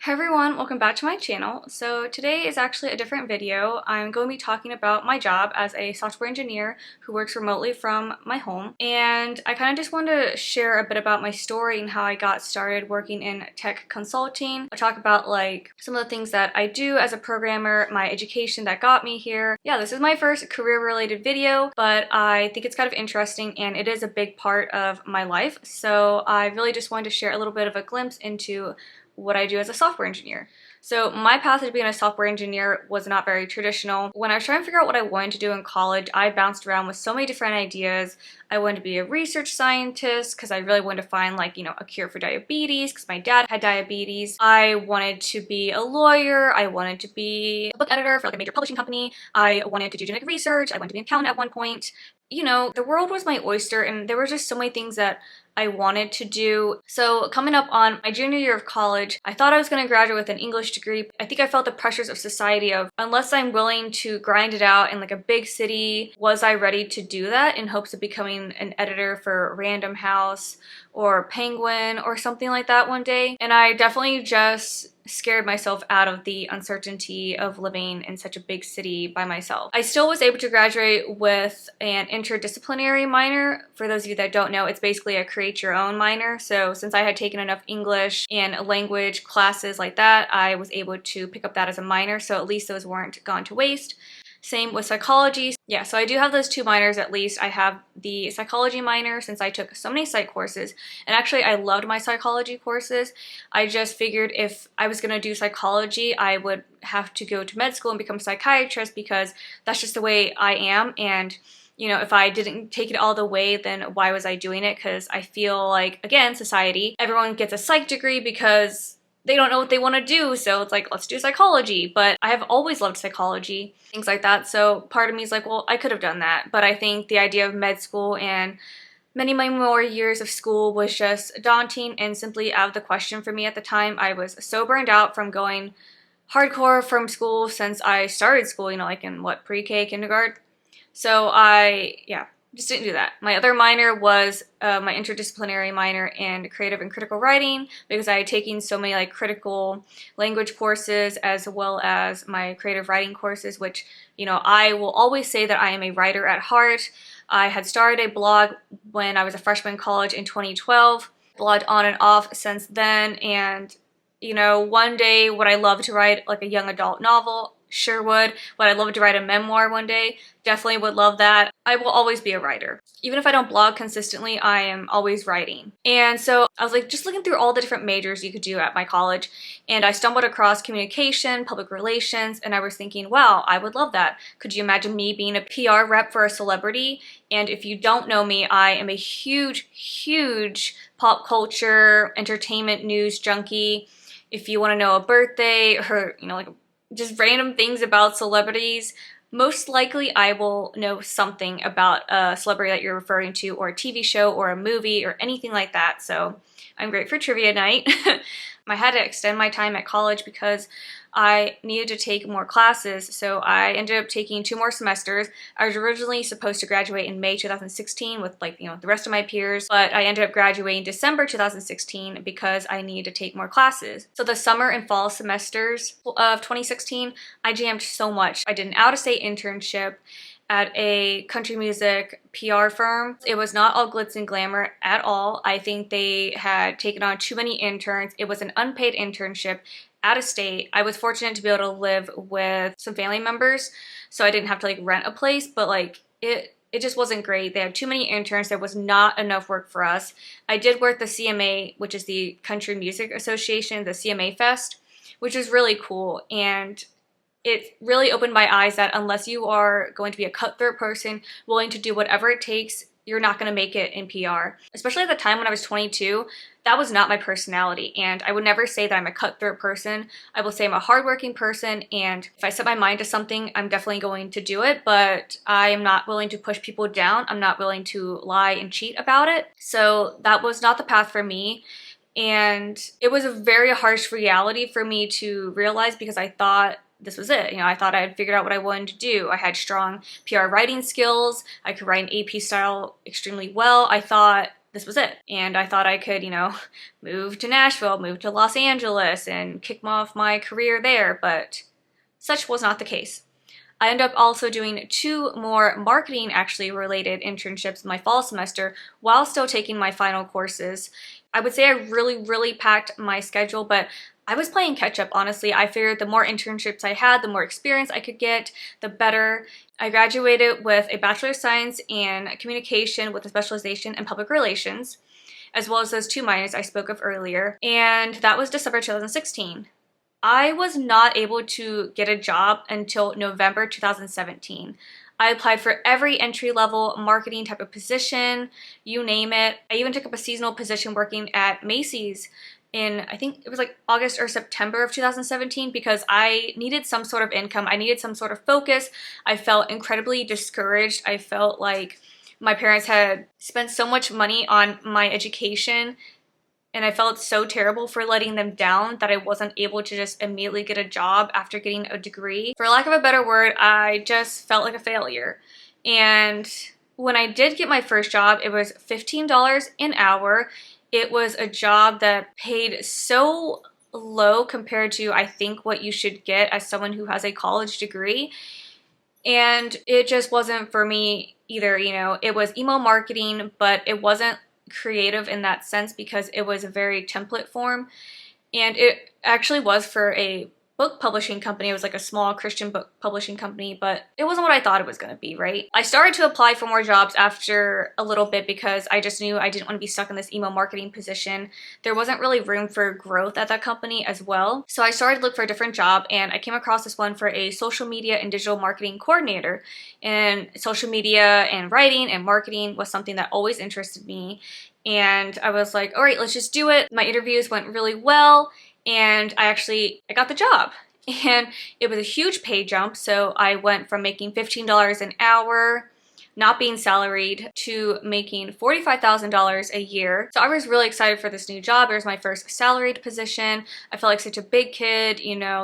Hi everyone, welcome back to my channel. So today is actually a different video. I'm going to be talking about my job as a software engineer who works remotely from my home. And I kind of just wanted to share a bit about my story and how I got started working in tech consulting. I'll talk about like some of the things that I do as a programmer, my education that got me here. Yeah, this is my first career related video, but I think it's kind of interesting and it is a big part of my life. So I really just wanted to share a little bit of a glimpse into what I do as a software engineer. So my path to being a software engineer was not very traditional. When I was trying to figure out what I wanted to do in college, I bounced around with so many different ideas. I wanted to be a research scientist because I really wanted to find a cure for diabetes because my dad had diabetes. I wanted to be a lawyer. I wanted to be a book editor for like a major publishing company. I wanted to do genetic research. I wanted to be an accountant at one point. You know, the world was my oyster and there were just so many things that I wanted to do. So coming up on my junior year of college, I thought I was going to graduate with an English degree. I think I felt the pressures of society of, unless I'm willing to grind it out in like a big city, was I ready to do that in hopes of becoming an editor for Random House or Penguin or something like that one day? And I definitely just scared myself out of the uncertainty of living in such a big city by myself. I still was able to graduate with an interdisciplinary minor. For those of you that don't know, it's basically a create your own minor. So since I had taken enough English and language classes like that, I was able to pick up that as a minor. So at least those weren't gone to waste. Same with psychology. Yeah, so I do have those two minors at least. I have the psychology minor since I took so many psych courses. And actually, I loved my psychology courses. I just figured if I was going to do psychology, I would have to go to med school and become a psychiatrist because that's just the way I am. And you know, if I didn't take it all the way, then why was I doing it? Because I feel like, again, society, everyone gets a psych degree because they don't know what they want to do, so it's like, let's do psychology. But I have always loved psychology, things like that, so part of me is like, well, I could have done that. But I think the idea of med school and many more years of school was just daunting and simply out of the question for me at the time. I was so burned out from going hardcore from school since I started school, you know, like in what, pre-K, kindergarten? So yeah, just didn't do that. My other minor was my interdisciplinary minor in creative and critical writing because I had taken so many like critical language courses as well as my creative writing courses, which, you know, I will always say that I am a writer at heart. I had started a blog when I was a freshman in college in 2012, blogged on and off since then, and you know, one day would I love to write like a young adult novel? Sure would. Would I love to write a memoir one day? Definitely would love that. I will always be a writer. Even if I don't blog consistently, I am always writing. And so I was like just looking through all the different majors you could do at my college, and I stumbled across communication, public relations, and I was thinking, wow, I would love that. Could you imagine me being a PR rep for a celebrity? And if you don't know me, I am a huge pop culture, entertainment news junkie. If you want to know a birthday or, you know, like just random things about celebrities, most likely I will know something about a celebrity that you're referring to, or a TV show or a movie or anything like that. So I'm great for trivia night. I had to extend my time at college because I needed to take more classes, so I ended up taking 2 more semesters. I was originally supposed to graduate in May 2016 with the rest of my peers, but I ended up graduating December 2016 because I needed to take more classes. So the summer and fall semesters of 2016, I jammed so much. I did an out-of-state internship at a country music PR firm. It was not all glitz and glamour at all. I think they had taken on too many interns. It was an unpaid internship out of state. I was fortunate to be able to live with some family members, so I didn't have to like rent a place, but like it just wasn't great. They had too many interns. There was not enough work for us. I did work the CMA, which is the Country Music Association, the CMA Fest, which is really cool. And it really opened my eyes that unless you are going to be a cutthroat person, willing to do whatever it takes, you're not going to make it in PR. Especially at the time when I was 22, that was not my personality. And I would never say that I'm a cutthroat person. I will say I'm a hardworking person, and if I set my mind to something, I'm definitely going to do it, but I am not willing to push people down. I'm not willing to lie and cheat about it. So that was not the path for me. And it was a very harsh reality for me to realize because I thought this was it. You know, I thought I had figured out what I wanted to do. I had strong PR writing skills. I could write an AP style extremely well. I thought this was it. And I thought I could, move to Nashville, move to Los Angeles, and kick off my career there, but such was not the case. I ended up also doing 2 more marketing actually related internships in my fall semester while still taking my final courses. I would say I really packed my schedule, but I was playing catch up, honestly. I figured the more internships I had, the more experience I could get, the better. I graduated with a Bachelor of Science in Communication with a specialization in Public Relations, as well as those 2 minors I spoke of earlier, and that was December 2016. I was not able to get a job until November 2017. I applied for every entry-level marketing type of position, you name it. I even took up a seasonal position working at Macy's in, I think it was like August or September of 2017, because I needed some sort of income. I needed some sort of focus. I felt incredibly discouraged. I felt like my parents had spent so much money on my education, and I felt so terrible for letting them down that I wasn't able to just immediately get a job after getting a degree. For lack of a better word, I just felt like a failure. And when I did get my first job, it was $15 an hour. It was a job that paid so low compared to, I think, what you should get as someone who has a college degree. And it just wasn't for me either. It was email marketing, but it wasn't creative in that sense because it was a very template form, and it actually was for a book publishing company. It was like a small Christian book publishing company, but it wasn't what I thought it was going to be, right? I started to apply for more jobs after a little bit because I just knew I didn't want to be stuck in this email marketing position. There wasn't really room for growth at that company as well. So I started to look for a different job, and I came across this one for a social media and digital marketing coordinator. And social media and writing and marketing was something that always interested me. And I was like, all right, let's just do it. My interviews went really well, and I got the job. And it was a huge pay jump. So I went from making $15 an hour, not being salaried, to making $45,000 a year. So I was really excited for this new job. It was my first salaried position. I felt like such a big kid.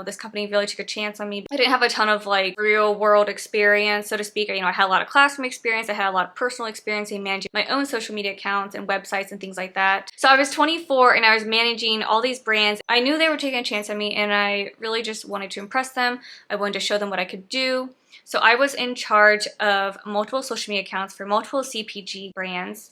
This company really took a chance on me. I didn't have a ton of like real world experience, so to speak. I had a lot of classroom experience. I had a lot of personal experience in managing my own social media accounts and websites and things like that. So I was 24 and I was managing all these brands. I knew they were taking a chance on me, and I really just wanted to impress them. I wanted to show them what I could do. So I was in charge of multiple social media accounts for multiple CPG brands,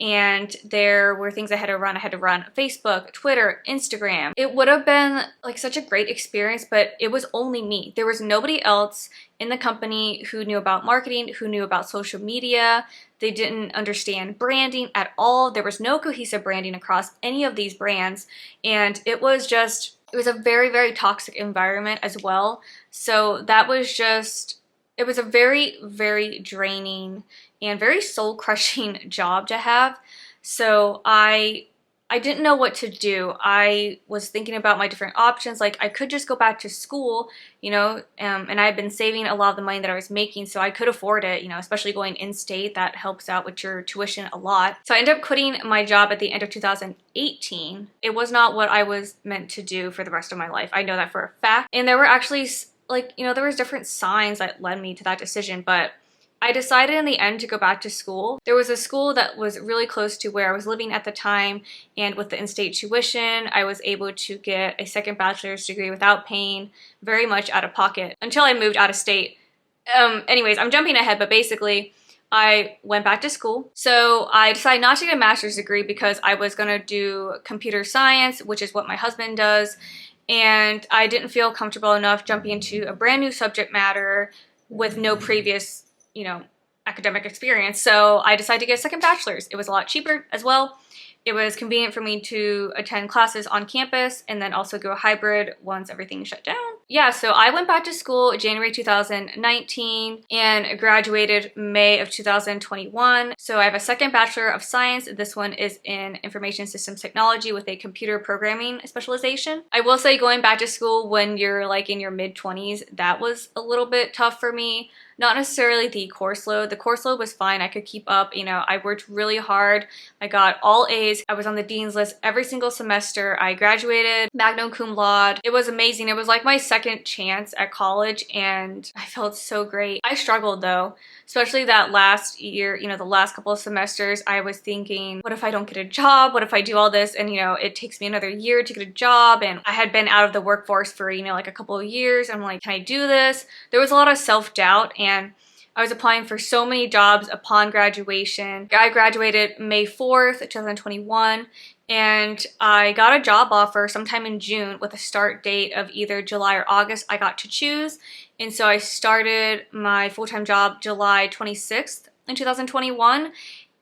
and there were things I had to run. I had to run Facebook, Twitter, Instagram. It would have been like such a great experience, but it was only me. There was nobody else in the company who knew about marketing, who knew about social media. They didn't understand branding at all. There was no cohesive branding across any of these brands, and it was a very toxic environment as well. So that was it was a very draining and very soul-crushing job to have. So I didn't know what to do. I was thinking about my different options. Like, I could just go back to school, and I had been saving a lot of the money that I was making, so I could afford it, especially going in-state. That helps out with your tuition a lot. So I ended up quitting my job at the end of 2018. It was not what I was meant to do for the rest of my life. I know that for a fact. And there were actually there was different signs that led me to that decision, but I decided in the end to go back to school. There was a school that was really close to where I was living at the time, and with the in-state tuition, I was able to get a second bachelor's degree without paying very much out of pocket until I moved out of state. Anyways, I'm jumping ahead, but basically, I went back to school. So I decided not to get a master's degree because I was gonna do computer science, which is what my husband does. And I didn't feel comfortable enough jumping into a brand new subject matter with no previous, academic experience. So I decided to get a second bachelor's. It was a lot cheaper as well. It was convenient for me to attend classes on campus and then also go hybrid once everything shut down. Yeah, so I went back to school January 2019 and graduated May of 2021. So I have a second Bachelor of Science. This one is in Information Systems Technology with a computer programming specialization. I will say, going back to school when you're like in your mid-20s, that was a little bit tough for me. not necessarily the course load. The course load was fine. I could keep up. You know, I worked really hard. I got all A's. I was on the dean's list every single semester. I graduated magna cum laude. It was amazing. It was like my second chance at college and I felt so great. I struggled though, especially that last year, you know, the last couple of semesters. I was thinking, what if I don't get a job? What if I do all this and, you know, it takes me another year to get a job? And I had been out of the workforce for, you know, like a couple of years. I'm like, can I do this? There was a lot of self-doubt and I was applying for so many jobs upon graduation. I graduated May 4th, 2021, and I got a job offer sometime in June with a start date of either July or August. I got to choose, and so I started my full-time job July 26th in 2021.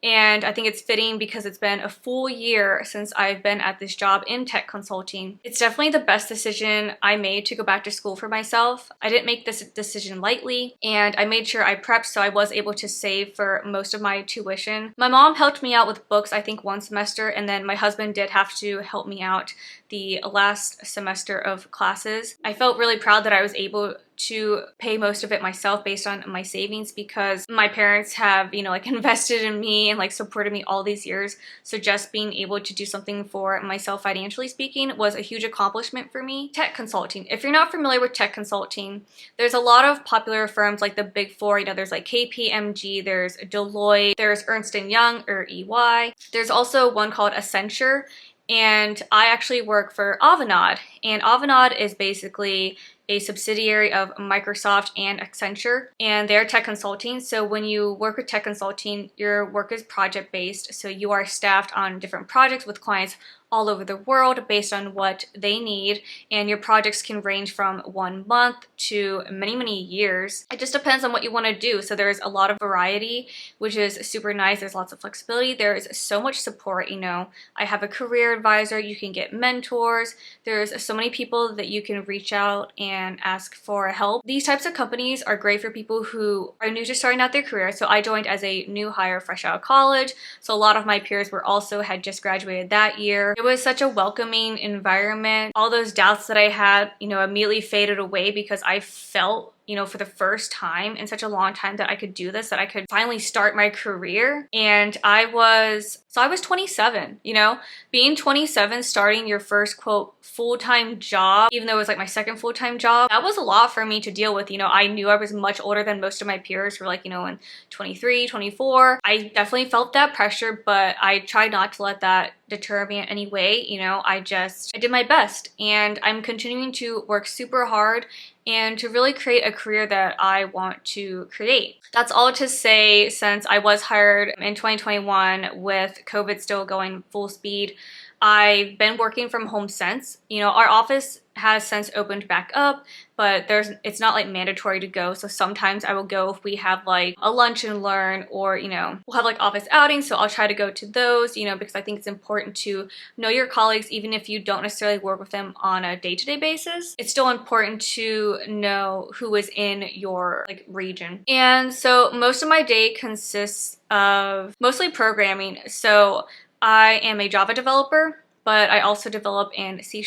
And I think it's fitting because it's been a full year since I've been at this job in tech consulting. It's definitely the best decision I made to go back to school for myself. I didn't make this decision lightly, and I made sure I prepped so I was able to save for most of my tuition. My mom helped me out with books, I think, one semester, and then my husband did have to help me out the last semester of classes. I felt really proud that I was able to pay most of it myself based on my savings because my parents have, you know, like invested in me and like supported me all these years. So just being able to do something for myself financially speaking was a huge accomplishment for me. Tech consulting. If you're not familiar with tech consulting, there's a lot of popular firms like the Big Four. You know, there's like KPMG, there's Deloitte, there's Ernst & Young or EY. There's also one called Accenture. And I actually work for Avanade, and Avanade is basically a subsidiary of Microsoft and Accenture, and they're tech consulting. So when you work with tech consulting, your work is project-based, so you are staffed on different projects with clients all over the world based on what they need, and your projects can range from 1 month to many years. It just depends on what you want to do. So there's a lot of variety, which is super nice. There's lots of flexibility. There is so much support. You know, I have a career advisor. You can get mentors. There's so many people that you can reach out and ask for help. These types of companies are great for people who are new to starting out their career. So I joined as a new hire fresh out of college, so a lot of my peers were also had just graduated that year. It was such a welcoming environment. All those doubts that I had, you know, immediately faded away because I felt, you know, for the first time in such a long time that I could do this, that I could finally start my career. And I was 27, you know, being 27, starting your first quote full-time job, even though it was like my second full-time job, that was a lot for me to deal with. You know, I knew I was much older than most of my peers who were like, you know, in 23, 24. I definitely felt that pressure, but I tried not to let that deter me in any way. You know, I did my best, and I'm continuing to work super hard and to really create a career that I want to create. That's all to say, since I was hired in 2021 with COVID still going full speed, I've been working from home since. You know, our office has since opened back up, but it's not like mandatory to go. So sometimes I will go if we have like a lunch and learn, or, you know, we'll have like office outings. So I'll try to go to those, you know, because I think it's important to know your colleagues, even if you don't necessarily work with them on a day-to-day basis. It's still important to know who is in your like region. And so most of my day consists of mostly programming. So I am a Java developer, but I also develop in C#,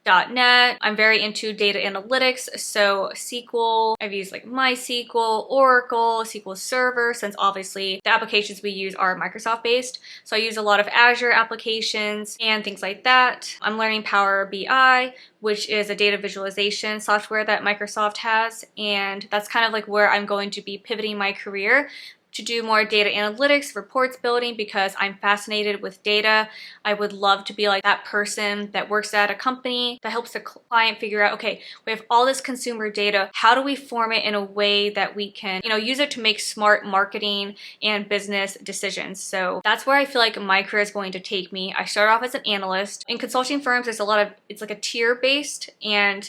.NET. I'm very into data analytics, so SQL. I've used like MySQL, Oracle, SQL Server, since obviously the applications we use are Microsoft based. So I use a lot of Azure applications and things like that. I'm learning Power BI, which is a data visualization software that Microsoft has, and that's kind of like where I'm going to be pivoting my career to do more data analytics, reports building, because I'm fascinated with data. I would love to be like that person that works at a company that helps the client figure out, okay, we have all this consumer data. How do we form it in a way that we can, you know, use it to make smart marketing and business decisions? So that's where I feel like my career is going to take me. I started off as an analyst. In consulting firms, there's a lot of, it's like a tier based, and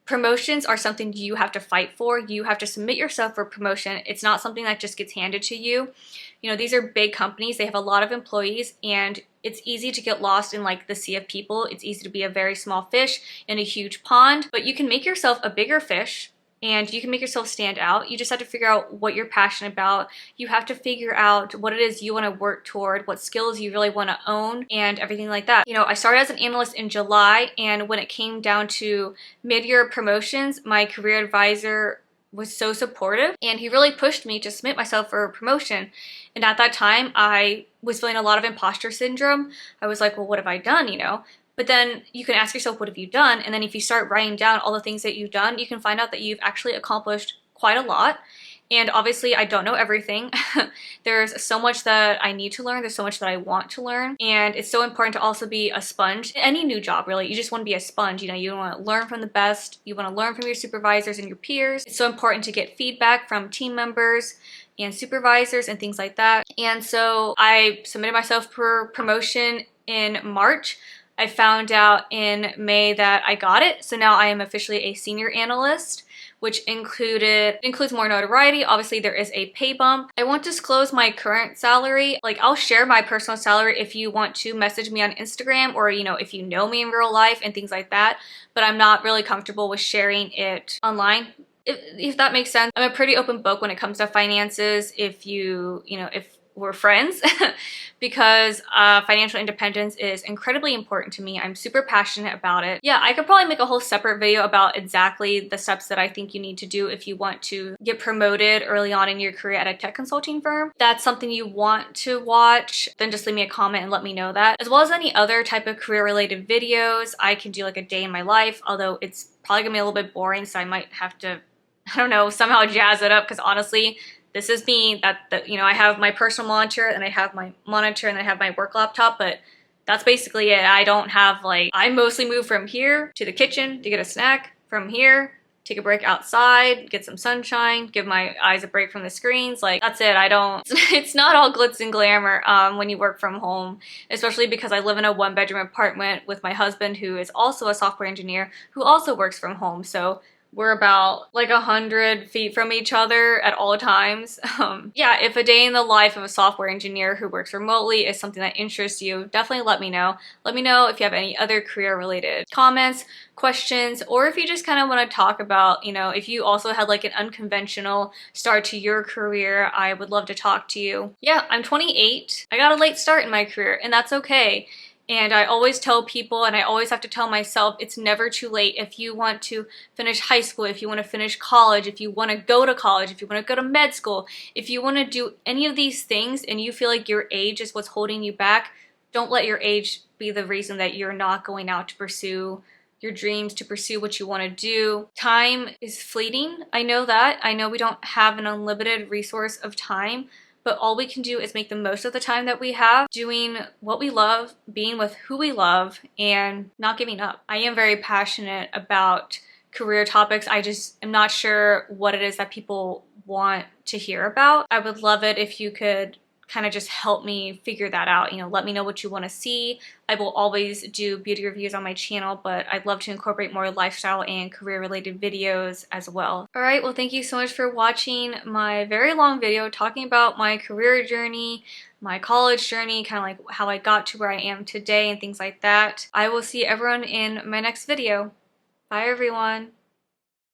promotions are something you have to fight for. You have to submit yourself for promotion. It's not something that just gets handed to you. You know, these are big companies. They have a lot of employees, and it's easy to get lost in like the sea of people. It's easy to be a very small fish in a huge pond, but you can make yourself a bigger fish, and you can make yourself stand out. You just have to figure out what you're passionate about. You have to figure out what it is you want to work toward, what skills you really want to own, and everything like that. You know, I started as an analyst in July, and when it came down to mid-year promotions, my career advisor was so supportive, and he really pushed me to submit myself for a promotion. And at that time, I was feeling a lot of imposter syndrome. I was like, well, what have I done, you know? But then you can ask yourself, what have you done? And then if you start writing down all the things that you've done, you can find out that you've actually accomplished quite a lot. And obviously I don't know everything. There's so much that I need to learn. There's so much that I want to learn. And it's so important to also be a sponge. Any new job, really, you just want to be a sponge. You know, you want to learn from the best. You want to learn from your supervisors and your peers. It's so important to get feedback from team members and supervisors and things like that. And so I submitted myself for promotion in March. I found out in May that I got it. So now I am officially a senior analyst, which includes more notoriety. Obviously, there is a pay bump. I won't disclose my current salary. Like, I'll share my personal salary if you want to message me on Instagram, or, you know, if you know me in real life and things like that. But I'm not really comfortable with sharing it online, if that makes sense. I'm a pretty open book when it comes to finances, if we're friends, because financial independence is incredibly important to me. I'm super passionate about it. Yeah, I could probably make a whole separate video about exactly the steps that I think you need to do if you want to get promoted early on in your career at a tech consulting firm. If that's something you want to watch, then just leave me a comment and let me know that. As well as any other type of career related videos. I can do like a day in my life, although it's probably gonna be a little bit boring, so I might have to, I don't know, somehow jazz it up, because honestly, this is me. I have my personal monitor, and I have my monitor, and I have my work laptop, but that's basically it. I don't have I mostly move from here to the kitchen to get a snack, from here, take a break outside, get some sunshine, give my eyes a break from the screens. Like, that's it. It's not all glitz and glamour when you work from home, especially because I live in a 1-bedroom apartment with my husband, who is also a software engineer, who also works from home. So we're about 100 feet from each other at all times. Yeah, if a day in the life of a software engineer who works remotely is something that interests you, definitely let me know. Let me know if you have any other career related comments, questions, or if you just kind of want to talk about, if you also had an unconventional start to your career. I would love to talk to you. Yeah, I'm 28. I got a late start in my career, and that's okay. And I always tell people, and I always have to tell myself, it's never too late. If you want to finish high school, if you want to finish college, if you want to go to college, if you want to go to med school, if you want to do any of these things and you feel like your age is what's holding you back, don't let your age be the reason that you're not going out to pursue your dreams, to pursue what you want to do. Time is fleeting. I know that. I know we don't have an unlimited resource of time, but all we can do is make the most of the time that we have, doing what we love, being with who we love, and not giving up. I am very passionate about career topics. I just am not sure what it is that people want to hear about. I would love it if you could kind of just help me figure that out. Let me know what you want to see. I will always do beauty reviews on my channel, but I'd love to incorporate more lifestyle and career related videos as well. All right, well, thank you so much for watching my very long video talking about my career journey, my college journey, kind of how I got to where I am today and things like that. I will see everyone in my next video. Bye, everyone.